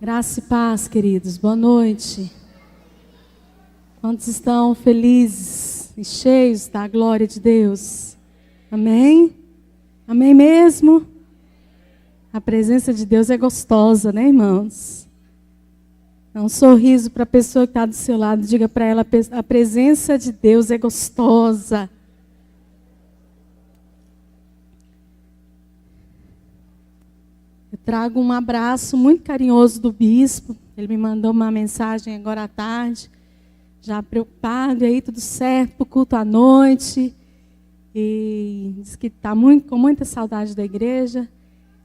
Graça e paz, queridos. Boa noite. Quantos estão felizes e cheios da glória de Deus? Amém? Amém mesmo? A presença de Deus é gostosa, né, irmãos? Dá um sorriso para a pessoa que está do seu lado. Diga para ela, a presença de Deus é gostosa. Eu trago um abraço muito carinhoso do bispo. Ele me mandou uma mensagem agora à tarde, já preocupado, e aí tudo certo para o culto à noite. E diz que está com muita saudade da igreja.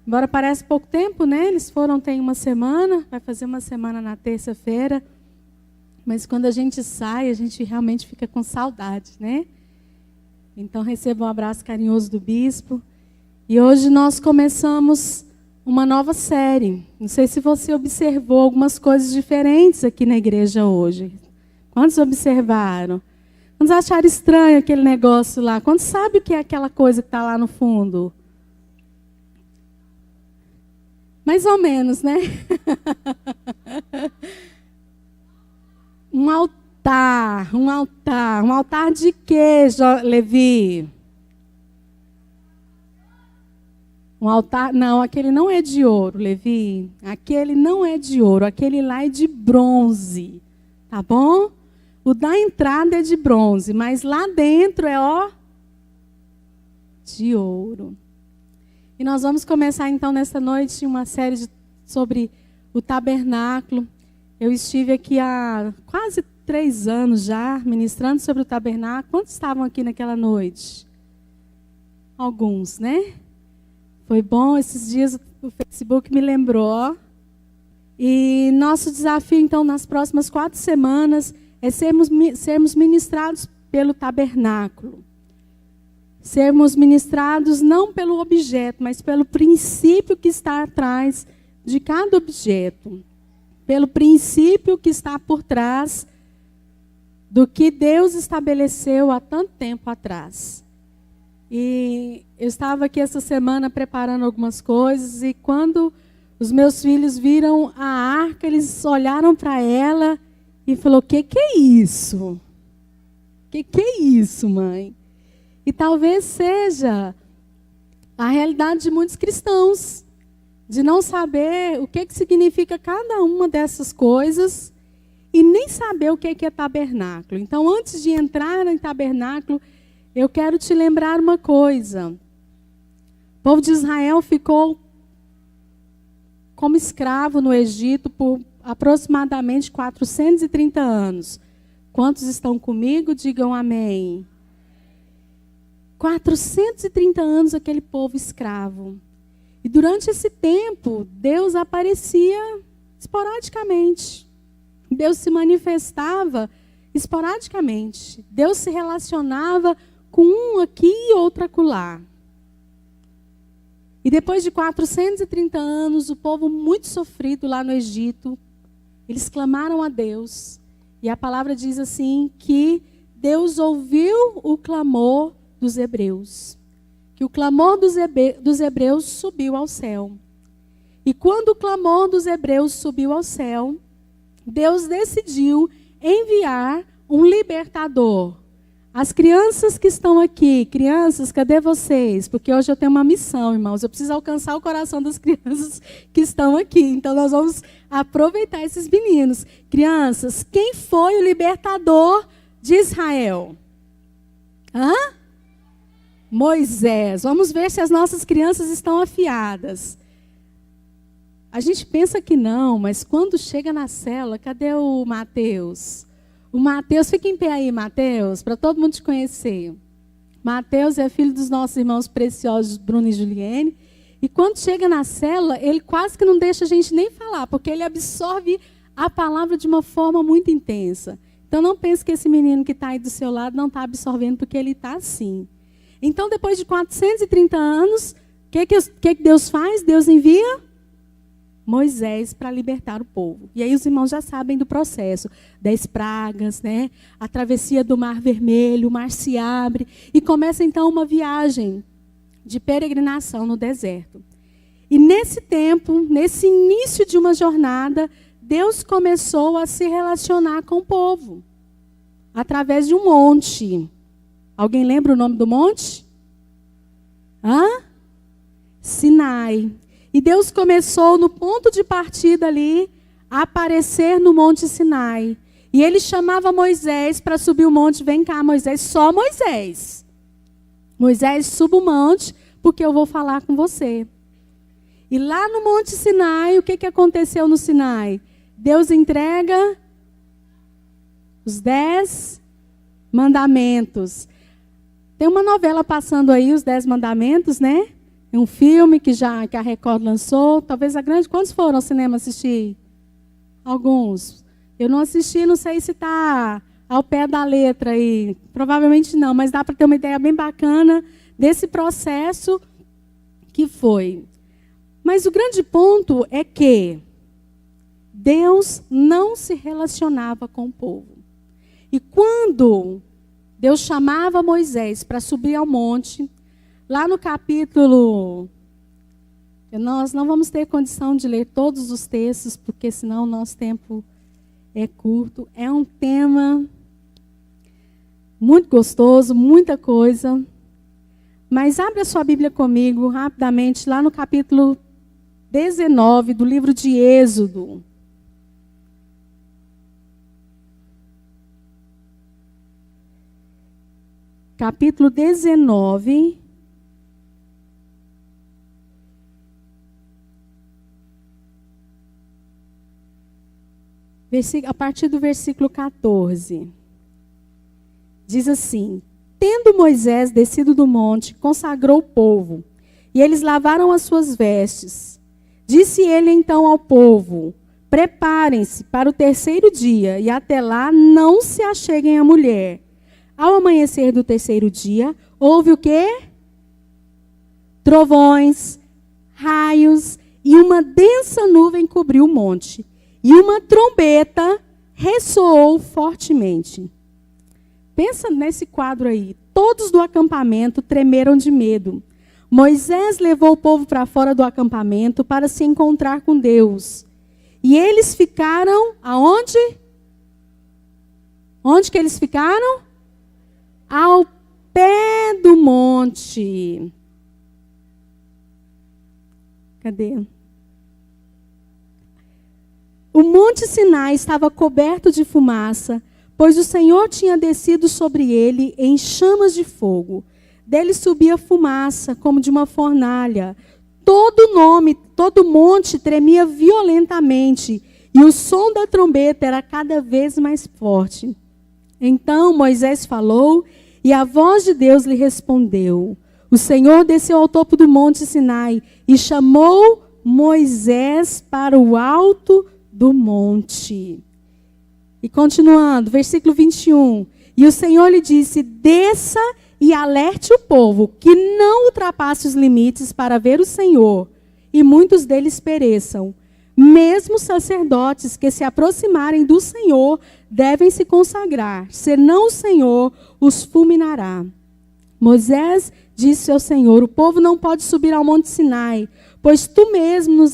Embora pareça pouco tempo, né? Eles foram tem uma semana, vai fazer uma semana na terça-feira. Mas quando a gente sai, a gente realmente fica com saudade, né? Então receba um abraço carinhoso do bispo. E hoje nós começamos uma nova série. Não sei se você observou algumas coisas diferentes aqui na igreja hoje. Quantos observaram? Quantos acharam estranho aquele negócio lá? Quantos sabem o que é aquela coisa que está lá no fundo? Mais ou menos, né? Um altar. Um altar de quê, Levi? Um altar, não, aquele não é de ouro, Levi. Aquele não é de ouro, aquele lá é de bronze, tá bom? O da entrada é de bronze, mas lá dentro é, de ouro. E nós vamos começar então nessa noite uma série sobre o tabernáculo. Eu estive aqui há quase 3 anos já, ministrando sobre o tabernáculo. Quantos estavam aqui naquela noite? Alguns, né? Foi bom, esses dias o Facebook me lembrou. E nosso desafio, então, nas próximas 4 semanas, é sermos ministrados pelo tabernáculo. Sermos ministrados não pelo objeto, mas pelo princípio que está atrás de cada objeto. Pelo princípio que está por trás do que Deus estabeleceu há tanto tempo atrás. E eu estava aqui essa semana preparando algumas coisas e quando os meus filhos viram a arca, eles olharam para ela e falaram, que é isso? Que é isso, mãe? E talvez seja a realidade de muitos cristãos, de não saber o que significa cada uma dessas coisas e nem saber o que é tabernáculo. Então, antes de entrar em tabernáculo, eu quero te lembrar uma coisa. O povo de Israel ficou como escravo no Egito por aproximadamente 430 anos. Quantos estão comigo? Digam amém. 430 anos aquele povo escravo. E durante esse tempo, Deus aparecia esporadicamente. Deus se manifestava esporadicamente. Deus se relacionava com um aqui e outro acolá. E depois de 430 anos, o povo muito sofrido lá no Egito, eles clamaram a Deus. E a palavra diz assim, que Deus ouviu o clamor dos hebreus. Que o clamor dos hebreus subiu ao céu. E quando o clamor dos hebreus subiu ao céu, Deus decidiu enviar um libertador. As crianças que estão aqui, crianças, cadê vocês? Porque hoje eu tenho uma missão, irmãos. Eu preciso alcançar o coração das crianças que estão aqui. Então nós vamos aproveitar esses meninos. Crianças, quem foi o libertador de Israel? Moisés. Vamos ver se as nossas crianças estão afiadas. A gente pensa que não, mas quando chega na cela, cadê o Mateus? O Mateus, fica em pé aí, Mateus, para todo mundo te conhecer. Mateus é filho dos nossos irmãos preciosos, Bruno e Juliene. E quando chega na cela, ele quase que não deixa a gente nem falar, porque ele absorve a palavra de uma forma muito intensa. Então não pense que esse menino que está aí do seu lado não está absorvendo, porque ele está assim. Então, depois de 430 anos, o que Deus faz? Deus envia Moisés para libertar o povo. E aí os irmãos já sabem do processo. 10 pragas, né? A travessia do Mar Vermelho, o mar se abre. E começa então uma viagem de peregrinação no deserto. E nesse tempo, nesse início de uma jornada, Deus começou a se relacionar com o povo através de um monte. Alguém lembra o nome do monte? Sinai. E Deus começou no ponto de partida ali a aparecer no monte Sinai. E ele chamava Moisés para subir o monte. Vem cá, Moisés, só Moisés. Moisés, suba o monte, porque eu vou falar com você. E lá no monte Sinai, o que aconteceu no Sinai? Deus entrega os 10 mandamentos. Tem uma novela passando aí, os 10 mandamentos, né? É um filme que a Record lançou. Talvez a grande... Quantos foram ao cinema assistir? Alguns. Eu não assisti, não sei se está ao pé da letra aí. Provavelmente não, mas dá para ter uma ideia bem bacana desse processo que foi. Mas o grande ponto é que Deus não se relacionava com o povo. E quando Deus chamava Moisés para subir ao monte, lá no capítulo... Nós não vamos ter condição de ler todos os textos, porque senão o nosso tempo é curto. É um tema muito gostoso, muita coisa. Mas abre a sua Bíblia comigo, rapidamente, lá no capítulo 19 do livro de Êxodo. Capítulo 19. A partir do versículo 14. Diz assim: Tendo Moisés descido do monte, consagrou o povo, e eles lavaram as suas vestes. Disse ele então ao povo: Preparem-se para o terceiro dia, e até lá não se acheguem à mulher. Ao amanhecer do terceiro dia, houve o quê? Trovões, raios, e uma densa nuvem cobriu o monte. E uma trombeta ressoou fortemente. Pensa nesse quadro aí. Todos do acampamento tremeram de medo. Moisés levou o povo para fora do acampamento para se encontrar com Deus. E eles ficaram aonde? Onde que eles ficaram? Ao pé do monte. Cadê? O monte Sinai estava coberto de fumaça, pois o Senhor tinha descido sobre ele em chamas de fogo. Dele subia fumaça, como de uma fornalha. Todo monte tremia violentamente, e o som da trombeta era cada vez mais forte. Então Moisés falou, e a voz de Deus lhe respondeu. O Senhor desceu ao topo do monte Sinai, e chamou Moisés para o alto do monte. E continuando, versículo 21. E o Senhor lhe disse: Desça e alerte o povo, que não ultrapasse os limites para ver o Senhor, e muitos deles pereçam. Mesmo sacerdotes que se aproximarem do Senhor devem se consagrar, senão o Senhor os fulminará. Moisés disse ao Senhor: O povo não pode subir ao monte Sinai, pois tu mesmo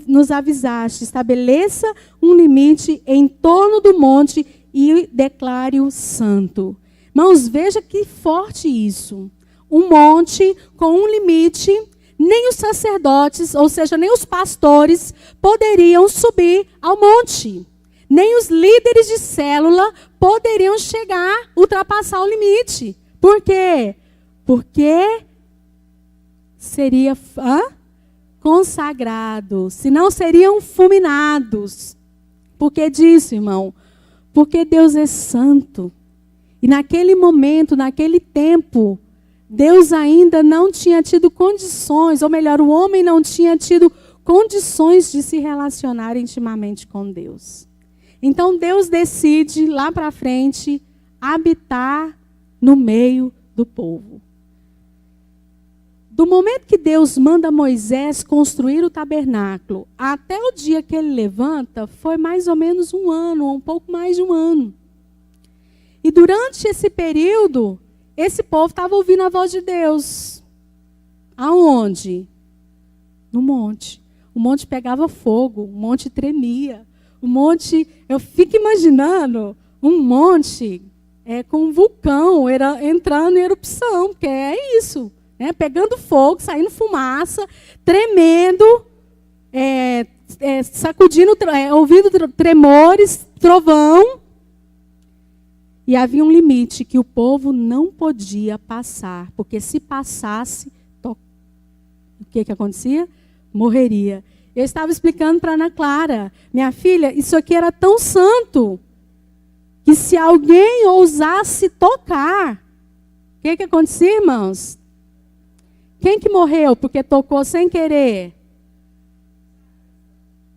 nos avisaste. Estabeleça um limite em torno do monte e declare-o santo. Irmãos, veja que forte isso. Um monte com um limite, nem os sacerdotes, ou seja, nem os pastores, poderiam subir ao monte. Nem os líderes de célula poderiam chegar, ultrapassar o limite. Por quê? Porque seria consagrado, senão seriam fulminados. Por que disso, irmão? Porque Deus é santo. E naquele momento, naquele tempo, Deus ainda não tinha tido condições, ou melhor, o homem não tinha tido condições de se relacionar intimamente com Deus. Então Deus decide, lá para frente, habitar no meio do povo. Do momento que Deus manda Moisés construir o tabernáculo, até o dia que ele levanta, foi mais ou menos um ano, ou um pouco mais de um ano. E durante esse período, esse povo estava ouvindo a voz de Deus. Aonde? no monte. O monte pegava fogo, o monte tremia. O monte, eu fico imaginando um monte com um vulcão entrando em erupção, porque é isso, né? Pegando fogo, saindo fumaça, tremendo, sacudindo, ouvindo tremores, trovão. E havia um limite que o povo não podia passar, porque se passasse, o que acontecia? Morreria. Eu estava explicando para Ana Clara, minha filha, isso aqui era tão santo, que se alguém ousasse tocar, o que acontecia, irmãos? Quem que morreu porque tocou sem querer?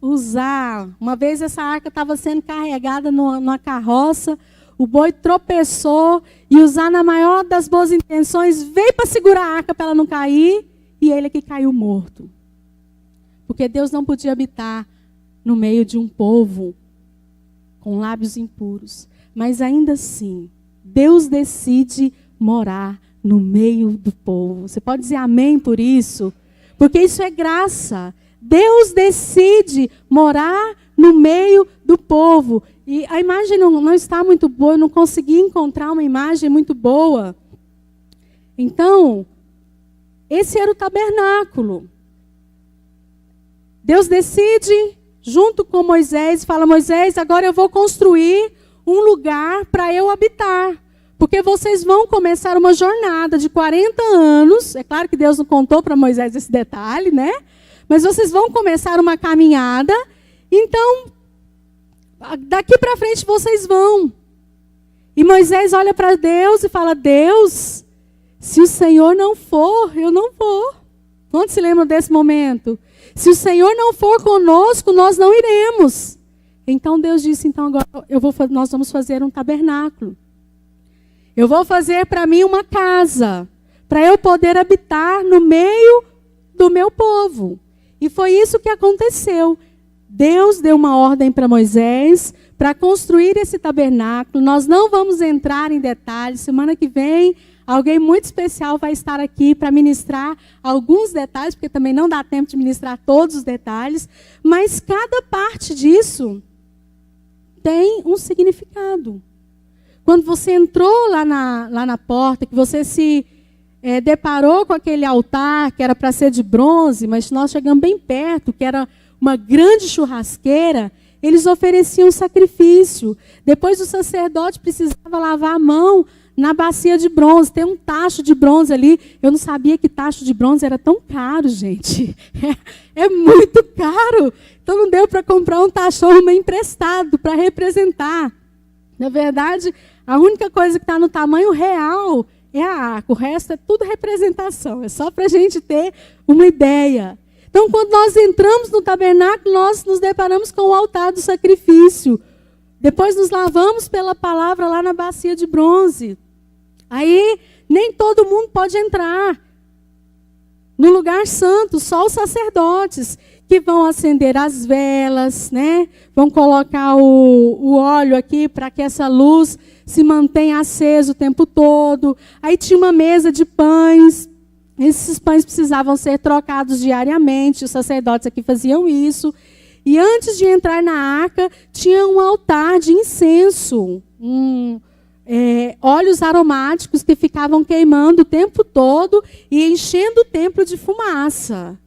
Uzá. Uma vez essa arca estava sendo carregada numa carroça, o boi tropeçou e Uzá, na maior das boas intenções, veio para segurar a arca para ela não cair, e ele que caiu morto. Porque Deus não podia habitar no meio de um povo com lábios impuros. Mas ainda assim, Deus decide morar no meio do povo. Você pode dizer amém por isso? Porque isso é graça. Deus decide morar no meio do povo. E a imagem não está muito boa, eu não consegui encontrar uma imagem muito boa. Então, esse era o tabernáculo. Deus decide, junto com Moisés, fala: Moisés, agora eu vou construir um lugar para eu habitar. Porque vocês vão começar uma jornada de 40 anos. É claro que Deus não contou para Moisés esse detalhe, né? Mas vocês vão começar uma caminhada. Então, daqui para frente vocês vão. E Moisés olha para Deus e fala: Deus, se o Senhor não for, eu não vou. Quantos se lembram desse momento? Se o Senhor não for conosco, nós não iremos. Então Deus disse: então agora nós vamos fazer um tabernáculo. Eu vou fazer para mim uma casa, para eu poder habitar no meio do meu povo. E foi isso que aconteceu. Deus deu uma ordem para Moisés para construir esse tabernáculo. Nós não vamos entrar em detalhes. Semana que vem, alguém muito especial vai estar aqui para ministrar alguns detalhes, porque também não dá tempo de ministrar todos os detalhes. Mas cada parte disso tem um significado. Quando você entrou lá na porta, que você se deparou com aquele altar, que era para ser de bronze, mas nós chegamos bem perto, que era uma grande churrasqueira, eles ofereciam sacrifício. Depois o sacerdote precisava lavar a mão na bacia de bronze. Tem um tacho de bronze ali. Eu não sabia que tacho de bronze era tão caro, gente. É muito caro. Então não deu para comprar um tachorro emprestado para representar. Na verdade, a única coisa que está no tamanho real é a arca. O resto é tudo representação. É só para a gente ter uma ideia. Então, quando nós entramos no tabernáculo, nós nos deparamos com o altar do sacrifício. Depois nos lavamos pela palavra lá na bacia de bronze. Aí, nem todo mundo pode entrar no lugar santo, só os sacerdotes, que vão acender as velas, né? Vão colocar o óleo aqui para que essa luz se mantenha acesa o tempo todo. Aí tinha uma mesa de pães. Esses pães precisavam ser trocados diariamente. Os sacerdotes aqui faziam isso. E antes de entrar na arca, tinha um altar de incenso. Óleos aromáticos que ficavam queimando o tempo todo e enchendo o templo de fumaça.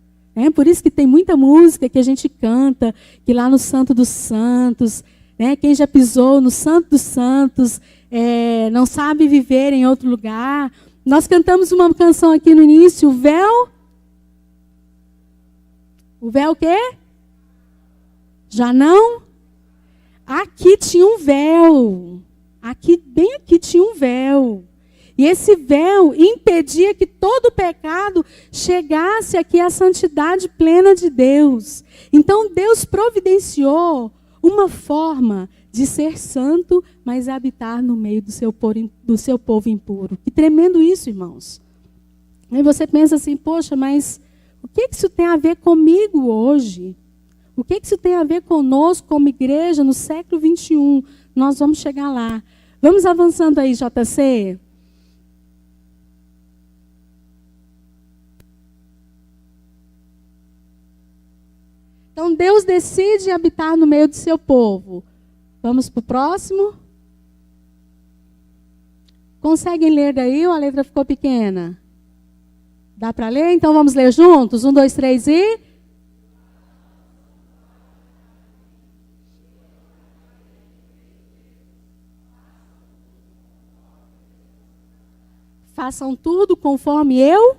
Por isso que tem muita música que a gente canta, que lá no Santo dos Santos, quem já pisou no Santo dos Santos, não sabe viver em outro lugar. Nós cantamos uma canção aqui no início, o véu o quê? Já não? Aqui tinha um véu. Bem aqui tinha um véu. E esse véu impedia que todo pecado chegasse aqui à santidade plena de Deus. Então Deus providenciou uma forma de ser santo, mas habitar no meio do seu povo impuro. Que tremendo isso, irmãos. Aí você pensa assim: poxa, mas o que isso tem a ver comigo hoje? O que isso tem a ver conosco como igreja no século 21? Nós vamos chegar lá. Vamos avançando aí, JC. Então Deus decide habitar no meio do seu povo. Vamos para o próximo? Conseguem ler daí ou a letra ficou pequena? Dá para ler? Então vamos ler juntos? 1, 2, 3 e... Façam tudo conforme eu.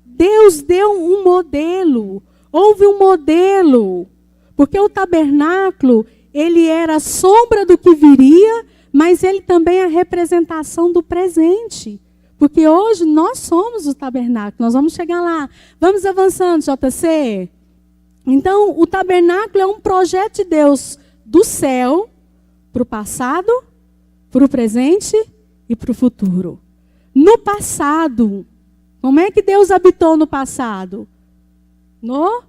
Deus deu um modelo. Houve um modelo. Porque o tabernáculo, ele era a sombra do que viria, mas ele também é a representação do presente. Porque hoje nós somos o tabernáculo. Nós vamos chegar lá. Vamos avançando, JC. Então, o tabernáculo é um projeto de Deus do céu para o passado, para o presente e para o futuro. No passado, como é que Deus habitou no passado? No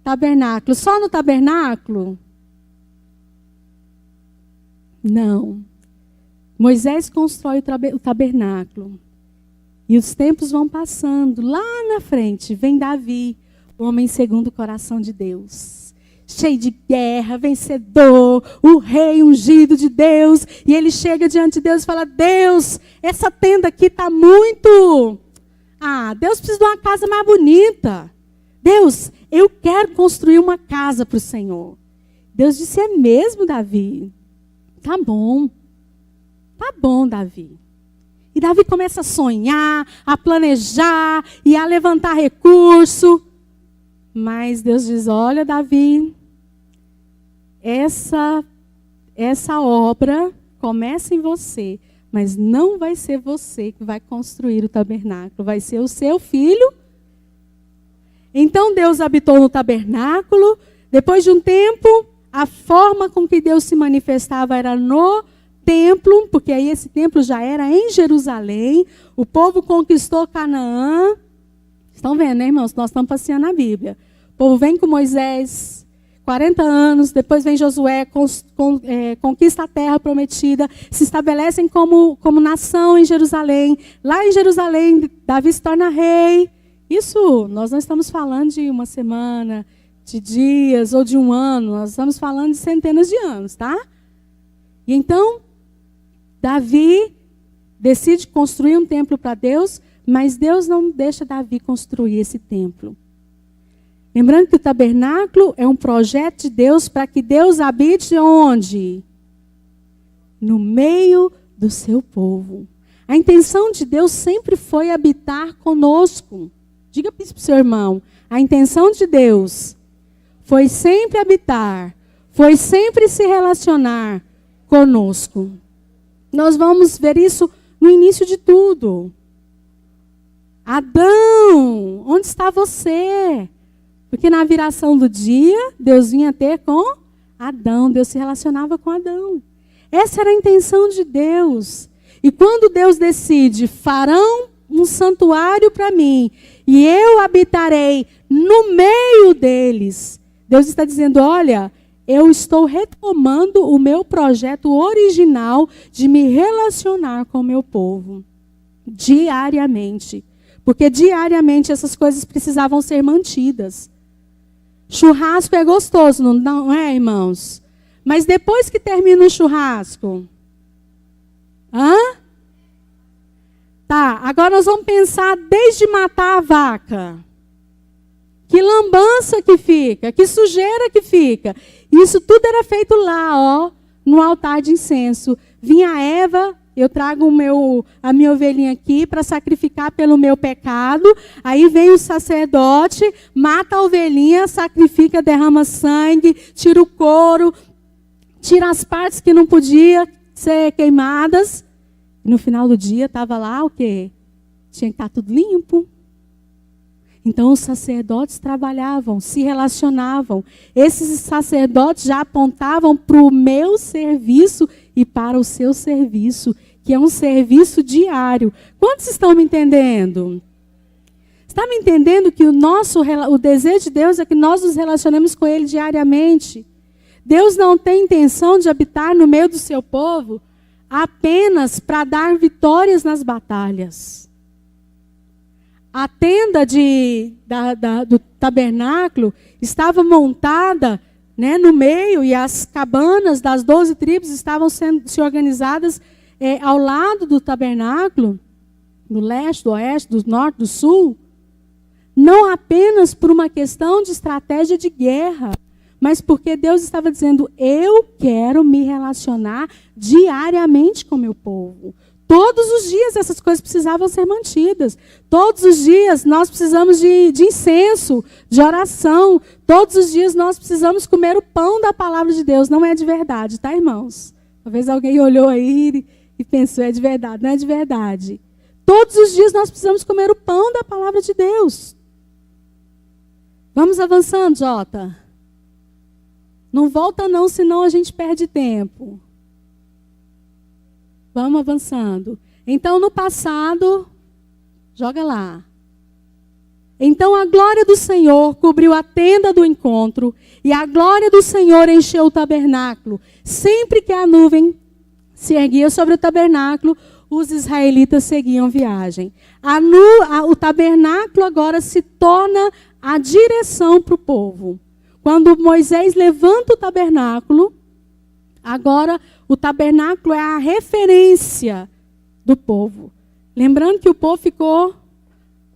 tabernáculo. Só no tabernáculo? Não. Moisés constrói o tabernáculo. E os tempos vão passando. Lá na frente vem Davi, o homem segundo o coração de Deus. Cheio de guerra, vencedor, o rei ungido de Deus. E ele chega diante de Deus e fala: Deus, essa tenda aqui está muito... Deus precisa de uma casa mais bonita. Deus, eu quero construir uma casa para o Senhor. Deus disse: é mesmo, Davi? Tá bom. Tá bom, Davi. E Davi começa a sonhar, a planejar e a levantar recurso. Mas Deus diz: olha, Davi, essa obra começa em você, mas não vai ser você que vai construir o tabernáculo, vai ser o seu filho. Então Deus habitou no tabernáculo. Depois de um tempo, a forma com que Deus se manifestava era no templo, porque aí esse templo já era em Jerusalém. O povo conquistou Canaã. Estão vendo, né, irmãos? Nós estamos passeando na Bíblia. O povo vem com Moisés, 40 anos, depois vem Josué, conquista a terra prometida, se estabelecem como nação em Jerusalém. Lá em Jerusalém, Davi se torna rei. Isso, nós não estamos falando de uma semana, de dias ou de um ano, nós estamos falando de centenas de anos, tá? E então, Davi decide construir um templo para Deus, mas Deus não deixa Davi construir esse templo. Lembrando que o tabernáculo é um projeto de Deus para que Deus habite onde? No meio do seu povo. A intenção de Deus sempre foi habitar conosco. Diga isso para o seu irmão. A intenção de Deus foi sempre habitar, foi sempre se relacionar conosco. Nós vamos ver isso no início de tudo. Adão, onde está você? Porque na viração do dia, Deus vinha ter com Adão. Deus se relacionava com Adão. Essa era a intenção de Deus. E quando Deus decide, farão um santuário para mim, e eu habitarei no meio deles. Deus está dizendo: olha, eu estou retomando o meu projeto original de me relacionar com o meu povo. Diariamente. Porque diariamente essas coisas precisavam ser mantidas. Churrasco é gostoso, não é, irmãos? Mas depois que termina o churrasco... Tá, agora nós vamos pensar desde matar a vaca. Que lambança que fica, que sujeira que fica. Isso tudo era feito lá, no altar de incenso. Vinha a Eva, eu trago a minha ovelhinha aqui para sacrificar pelo meu pecado. Aí vem o sacerdote, mata a ovelhinha, sacrifica, derrama sangue, tira o couro, tira as partes que não podiam ser queimadas. E no final do dia estava lá o quê? Tinha que estar tudo limpo. Então os sacerdotes trabalhavam, se relacionavam. Esses sacerdotes já apontavam para o meu serviço e para o seu serviço, que é um serviço diário. Quantos estão me entendendo? Está me entendendo que o desejo de Deus é que nós nos relacionemos com Ele diariamente? Deus não tem intenção de habitar no meio do seu povo apenas para dar vitórias nas batalhas. a tenda do tabernáculo estava montada, né, no meio, e as cabanas das 12 tribos estavam se organizadas ao lado do tabernáculo, do leste, do oeste, do norte, do sul, não apenas por uma questão de estratégia de guerra, mas porque Deus estava dizendo, eu quero me relacionar diariamente com o meu povo. Todos os dias essas coisas precisavam ser mantidas. Todos os dias nós precisamos de incenso, de oração. Todos os dias nós precisamos comer o pão da palavra de Deus. Não é de verdade, tá, irmãos? Talvez alguém olhou aí e pensou, é de verdade. Não é de verdade. Todos os dias nós precisamos comer o pão da palavra de Deus. Vamos avançando, Jota. Não volta não, senão a gente perde tempo. Vamos avançando. Então, no passado, joga lá. Então, a glória do Senhor cobriu a tenda do encontro, e a glória do Senhor encheu o tabernáculo. Sempre que a nuvem se erguia sobre o tabernáculo, os israelitas seguiam viagem. O tabernáculo agora se torna a direção para o povo. Quando Moisés levanta o tabernáculo, agora o tabernáculo é a referência do povo. Lembrando que o povo ficou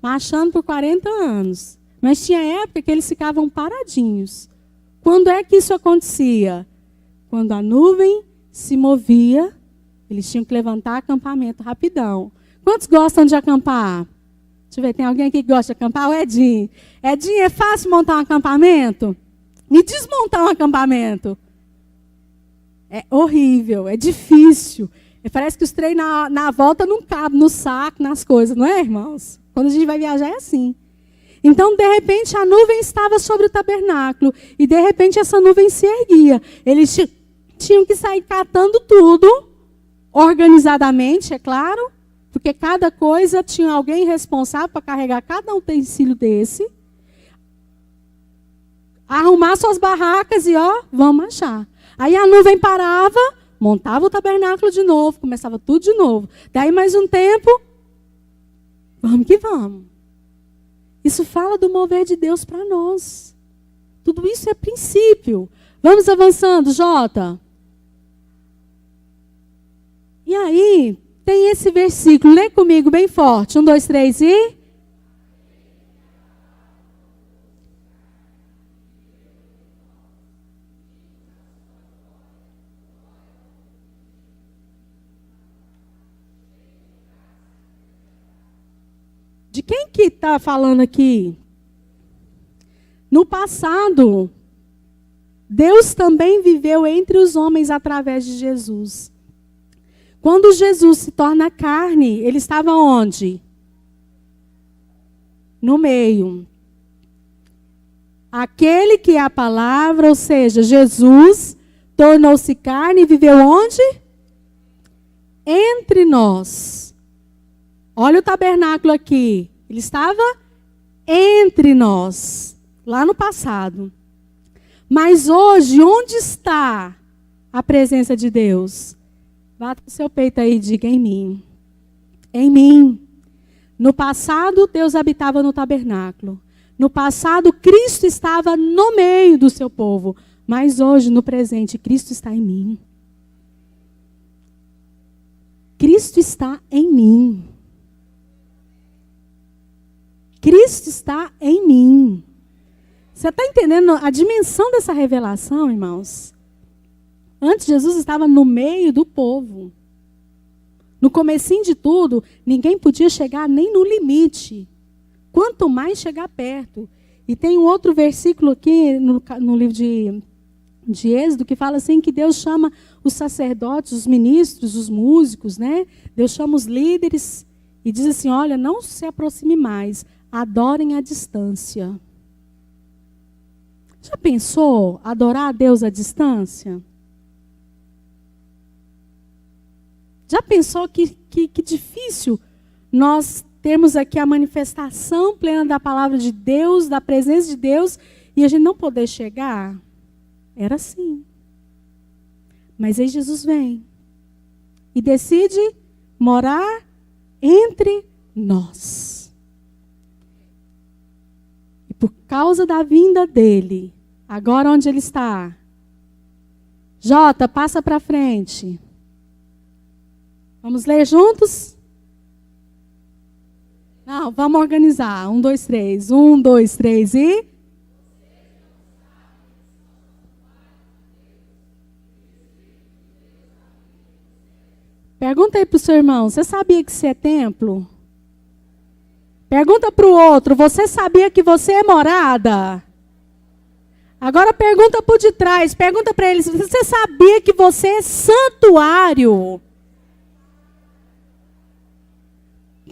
marchando por 40 anos. Mas tinha época que eles ficavam paradinhos. Quando é que isso acontecia? Quando a nuvem se movia, eles tinham que levantar acampamento rapidão. Quantos gostam de acampar? Deixa eu ver, tem alguém aqui que gosta de acampar? O Edinho. Edinho, é fácil montar um acampamento? Me desmontar um acampamento. É horrível, é difícil. Parece que os trem na volta não cabem no saco, nas coisas, não é, irmãos? Quando a gente vai viajar é assim. Então, de repente, a nuvem estava sobre o tabernáculo. E, de repente, essa nuvem se erguia. Eles tinham que sair catando tudo, organizadamente, é claro. Porque cada coisa tinha alguém responsável para carregar cada utensílio desse. Arrumar suas barracas e, vamos marchar. Aí a nuvem parava, montava o tabernáculo de novo, começava tudo de novo. Daí mais um tempo, vamos que vamos. Isso fala do mover de Deus para nós. Tudo isso é princípio. Vamos avançando, Jota. E aí, tem esse versículo, lê comigo bem forte. 1, 2, 3 e... De quem que está falando aqui? No passado, Deus também viveu entre os homens através de Jesus. Quando Jesus se torna carne, ele estava onde? No meio. Aquele que é a palavra, ou seja, Jesus, tornou-se carne e viveu onde? Entre nós. Olha o tabernáculo aqui. Ele estava entre nós, lá no passado. Mas hoje, onde está a presença de Deus? Bata o seu peito aí e diga, em mim. Em mim. No passado, Deus habitava no tabernáculo. No passado, Cristo estava no meio do seu povo. Mas hoje, no presente, Cristo está em mim. Cristo está em mim. Cristo está em mim. Você está entendendo a dimensão dessa revelação, irmãos? Antes, Jesus estava no meio do povo. No comecinho de tudo, ninguém podia chegar nem no limite. Quanto mais chegar perto. E tem um outro versículo aqui no livro de Êxodo que fala assim que Deus chama os sacerdotes, os ministros, os músicos, né? Deus chama os líderes e diz assim, olha, não se aproxime mais. Adorem à distância. Já pensou adorar a Deus à distância? Já pensou que difícil nós termos aqui a manifestação plena da palavra de Deus, da presença de Deus, e a gente não poder chegar? Era assim. Mas aí Jesus vem e decide morar entre nós. por causa da vinda dele. Agora onde ele está? Jota, passa para frente. Vamos ler juntos? Não, vamos organizar. 1, 2, 3. 1, 2, 3 e... Pergunta aí para o seu irmão, você sabia que você é templo? Pergunta para o outro, você sabia que você é morada? Agora pergunta para o de trás, pergunta para eles, você sabia que você é santuário?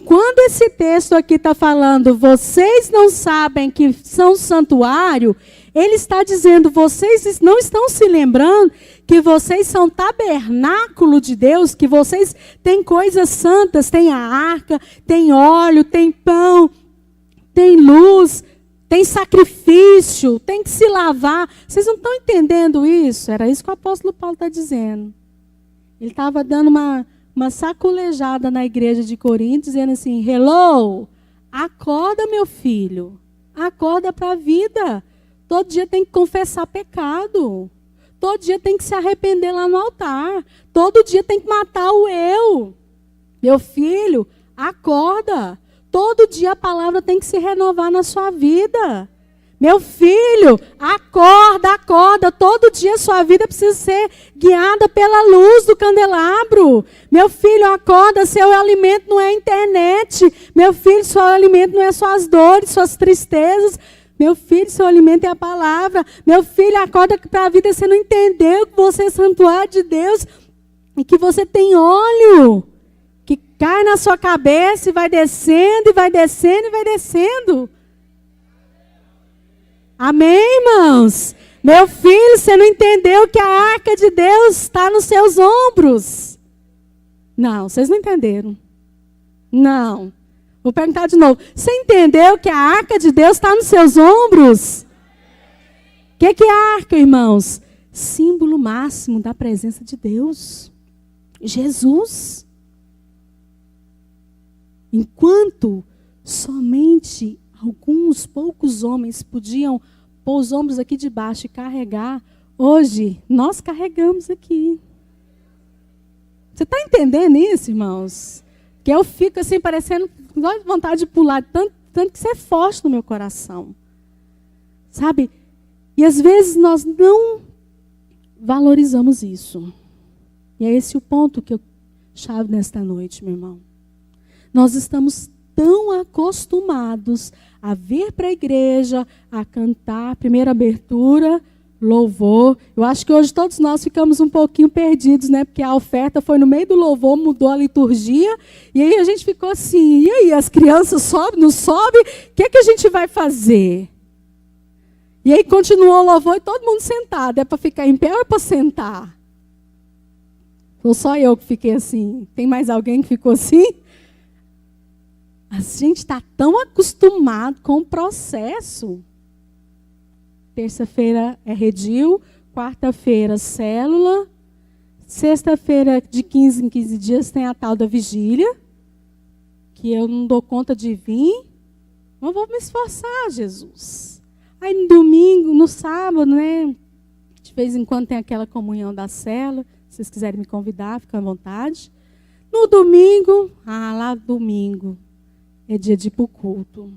Quando esse texto aqui está falando, vocês não sabem que são santuário, ele está dizendo, vocês não estão se lembrando que vocês são tabernáculo de Deus, que vocês têm coisas santas, tem a arca, tem óleo, tem pão, tem luz, tem sacrifício, tem que se lavar. Vocês não estão entendendo isso? Era isso que o apóstolo Paulo está dizendo. Ele estava dando uma sacolejada na igreja de Corinto, dizendo assim, hello, acorda meu filho, acorda para a vida. Todo dia tem que confessar pecado. Todo dia tem que se arrepender lá no altar. Todo dia tem que matar o eu. Meu filho, acorda. Todo dia a palavra tem que se renovar na sua vida. Meu filho, acorda, acorda. Todo dia a sua vida precisa ser guiada pela luz do candelabro. Meu filho, acorda. Seu alimento não é a internet. Meu filho, seu alimento não é suas dores, suas tristezas. Meu filho, seu alimento é a palavra. Meu filho, acorda para a vida. Você não entendeu que você é santuário de Deus e que você tem óleo que cai na sua cabeça e vai descendo, e vai descendo, e vai descendo. Amém, irmãos? Meu filho, você não entendeu que a arca de Deus está nos seus ombros. Não, vocês não entenderam. Não. Vou perguntar de novo. Você entendeu que a arca de Deus está nos seus ombros? O que é a arca, irmãos? Símbolo máximo da presença de Deus. Jesus. Enquanto somente alguns poucos homens podiam pôr os ombros aqui de baixo e carregar, hoje nós carregamos aqui. Você está entendendo isso, irmãos? Que eu fico assim, parecendo, dá vontade de pular, tanto que você é forte no meu coração. Sabe? E às vezes nós não valorizamos isso. E é esse o ponto que eu chave nesta noite, meu irmão. Nós estamos tão acostumados a vir para a igreja, a cantar, primeira abertura, louvor. Eu acho que hoje todos nós ficamos um pouquinho perdidos, né? Porque a oferta foi no meio do louvor, mudou a liturgia. E aí a gente ficou assim, e aí, as crianças sobem, não sobem? O que é que a gente vai fazer? E aí continuou o louvor e todo mundo sentado. É para ficar em pé ou é para sentar? Ou só eu que fiquei assim? Tem mais alguém que ficou assim? A gente está tão acostumado com o processo. Terça-feira é redil, quarta-feira célula, sexta-feira de 15 em 15 dias tem a tal da vigília, que eu não dou conta de vir, mas vou me esforçar, Jesus. Aí no domingo, no sábado, né, de vez em quando tem aquela comunhão da célula, se vocês quiserem me convidar, fica à vontade. No domingo, lá domingo, é dia de ir para o culto.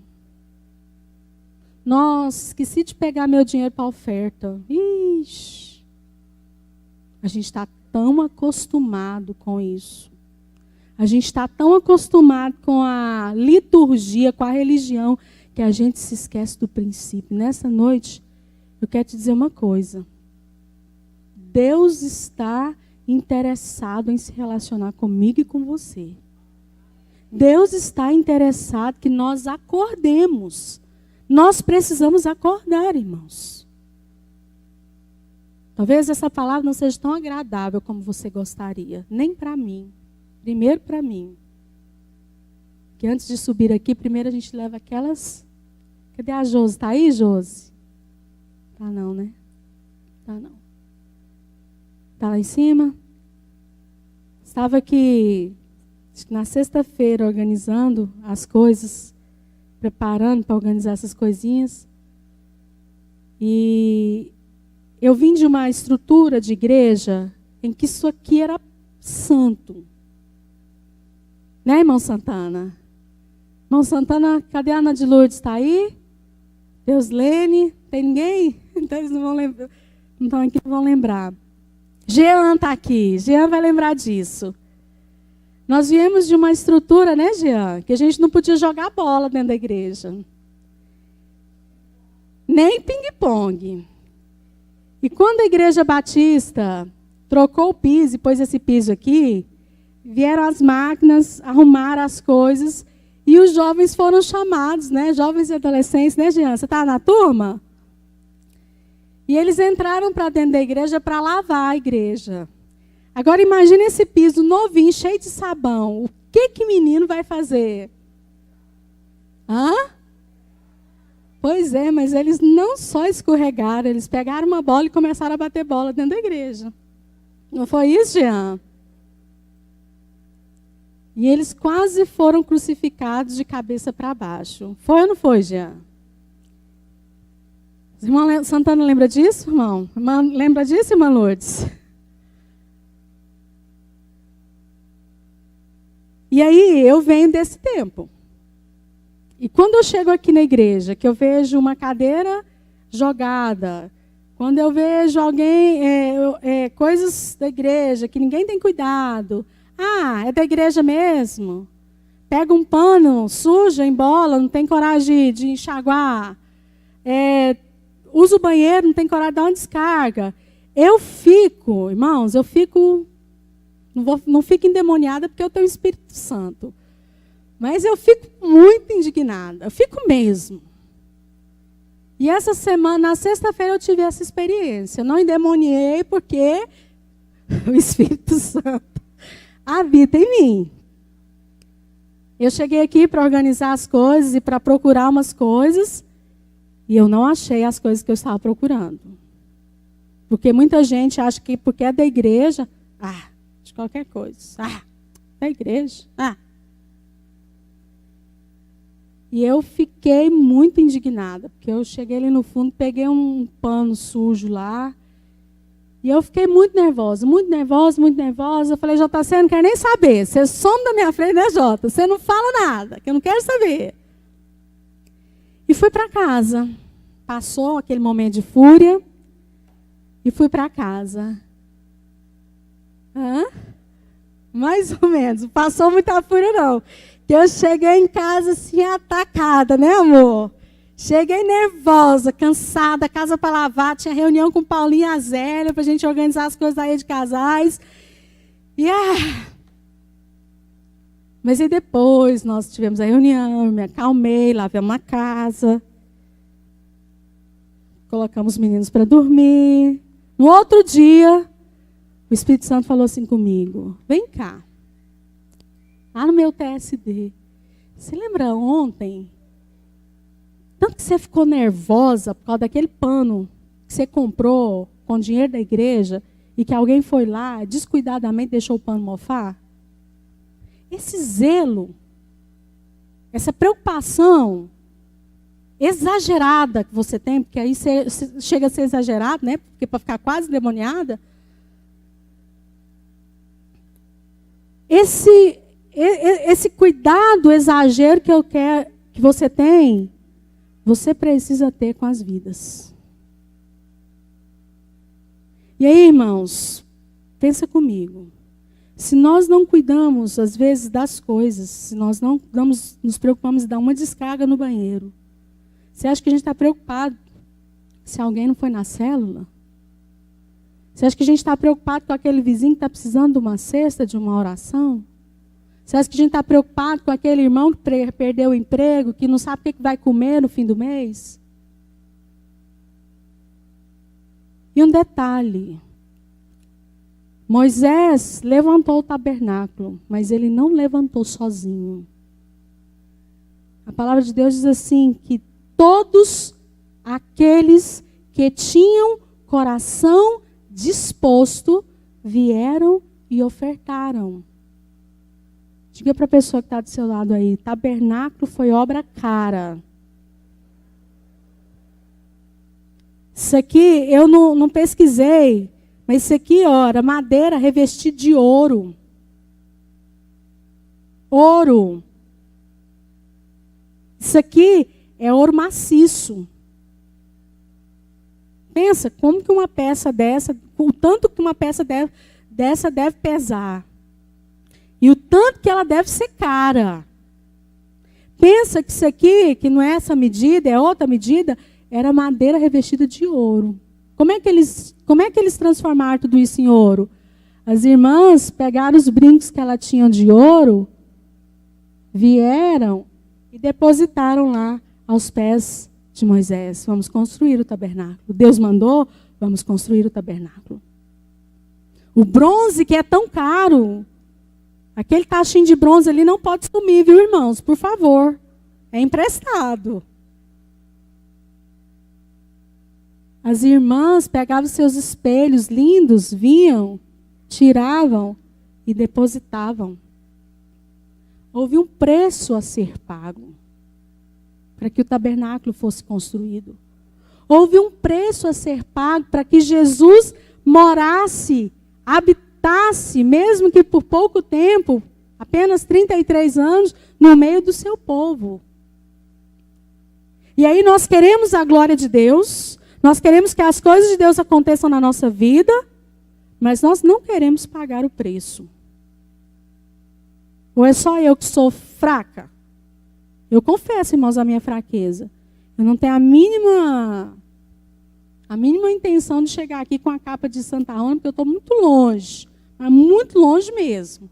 Nossa, esqueci de pegar meu dinheiro para a oferta. Ixi. A gente está tão acostumado com isso. A gente está tão acostumado com a liturgia, com a religião, que a gente se esquece do princípio. Nessa noite, eu quero te dizer uma coisa. Deus está interessado em se relacionar comigo e com você. Deus está interessado que nós acordemos. Nós precisamos acordar, irmãos. Talvez essa palavra não seja tão agradável como você gostaria. Nem para mim. Primeiro para mim. Que antes de subir aqui, primeiro a gente leva aquelas... Cadê a Josi? Está aí, Josi? Tá não, né? Tá não. Tá lá em cima? Estava aqui na sexta-feira organizando as coisas, preparando para organizar essas coisinhas. E eu vim de uma estrutura de igreja em que isso aqui era santo. Né, irmão Santana? Irmão Santana, cadê a Ana de Lourdes? Está aí? Deus Lene? Tem ninguém? Então eles não vão lembrar. Então aqui não vão lembrar. Jean está aqui. Jean vai lembrar disso. Nós viemos de uma estrutura, né, Jean? Que a gente não podia jogar bola dentro da igreja. Nem ping-pong. E quando a igreja batista trocou o piso e pôs esse piso aqui, vieram as máquinas, arrumaram as coisas e os jovens foram chamados, né? Jovens e adolescentes, né, Jean? Você está na turma? E eles entraram para dentro da igreja para lavar a igreja. Agora imagine esse piso novinho, cheio de sabão. O que menino vai fazer? Hã? Pois é, mas eles não só escorregaram, eles pegaram uma bola e começaram a bater bola dentro da igreja. Não foi isso, Jean? E eles quase foram crucificados de cabeça para baixo. Foi ou não foi, Jean? Irmã Santana lembra disso, irmão? Lembra disso, irmã Lourdes? E aí, eu venho desse tempo. E quando eu chego aqui na igreja, que eu vejo uma cadeira jogada, quando eu vejo alguém, coisas da igreja que ninguém tem cuidado. Ah, é da igreja mesmo? Pega um pano, suja, embola, não tem coragem de enxaguar. Usa o banheiro, não tem coragem de dar uma descarga. Eu fico, irmãos, não fico endemoniada porque eu tenho o Espírito Santo. Mas eu fico muito indignada, eu fico mesmo. E essa semana, na sexta-feira, eu tive essa experiência. Eu não endemoniei porque o Espírito Santo habita em mim. Eu cheguei aqui para organizar as coisas e para procurar umas coisas e eu não achei as coisas que eu estava procurando. Porque muita gente acha que porque é da igreja, de qualquer coisa. Da igreja, E eu fiquei muito indignada, porque eu cheguei ali no fundo, peguei um pano sujo lá, e eu fiquei muito nervosa, muito nervosa, muito nervosa. Eu falei, Jota, você não quer nem saber, você some da minha frente, né, Jota? Você não fala nada, que eu não quero saber. E fui para casa. Passou aquele momento de fúria, e fui para casa. Mais ou menos, não passou muita fúria, não. Que eu cheguei em casa assim, atacada, né, amor? Cheguei nervosa, cansada, casa para lavar, tinha reunião com Paulinho e a Zélia para a gente organizar as coisas aí de casais. Mas aí depois nós tivemos a reunião, me acalmei, lavamos a casa, colocamos os meninos para dormir. No outro dia, o Espírito Santo falou assim comigo, vem cá. Lá no meu TSD. Você lembra ontem? Tanto que você ficou nervosa por causa daquele pano que você comprou com dinheiro da igreja e que alguém foi lá, descuidadamente deixou o pano mofar? Esse zelo, essa preocupação exagerada que você tem, porque aí você chega a ser exagerado, né? Porque para ficar quase demoniada. Esse cuidado, exagero que eu quero que você tem, você precisa ter com as vidas. E aí, irmãos, pensa comigo. Se nós não cuidamos, às vezes, das coisas, se nós não nos preocupamos em dar uma descarga no banheiro, você acha que a gente está preocupado se alguém não foi na célula? Você acha que a gente está preocupado com aquele vizinho que está precisando de uma cesta, de uma oração? Você acha que a gente está preocupado com aquele irmão que perdeu o emprego, que não sabe o que vai comer no fim do mês? E um detalhe. Moisés levantou o tabernáculo, mas ele não levantou sozinho. A palavra de Deus diz assim, que todos aqueles que tinham coração disposto vieram e ofertaram. Diga para a pessoa que está do seu lado aí, tabernáculo foi obra cara. Isso aqui eu não pesquisei, mas isso aqui, ó, era madeira revestida de ouro. Ouro. Isso aqui é ouro maciço. Pensa, como que uma peça dessa, o tanto que uma peça dessa deve pesar. E o tanto que ela deve ser cara. Pensa que isso aqui, que não é essa medida, é outra medida, era madeira revestida de ouro. Como é que eles transformaram tudo isso em ouro? As irmãs pegaram os brincos que ela tinha de ouro, vieram e depositaram lá aos pés de Moisés. Vamos construir o tabernáculo. Deus mandou, vamos construir o tabernáculo. O bronze que é tão caro, aquele tachinho de bronze ali não pode sumir, viu, irmãos? Por favor. É emprestado. As irmãs pegavam seus espelhos lindos, vinham, tiravam e depositavam. Houve um preço a ser pago para que o tabernáculo fosse construído. Houve um preço a ser pago para que Jesus morasse, habitasse, mesmo que por pouco tempo, apenas 33 anos, no meio do seu povo. E aí nós queremos a glória de Deus, nós queremos que as coisas de Deus aconteçam na nossa vida, mas nós não queremos pagar o preço. Ou é só eu que sou fraca? Eu confesso, irmãos, a minha fraqueza. Eu não tenho a mínima intenção de chegar aqui com a capa de Santa Ana, porque eu estou muito longe. Mas muito longe mesmo.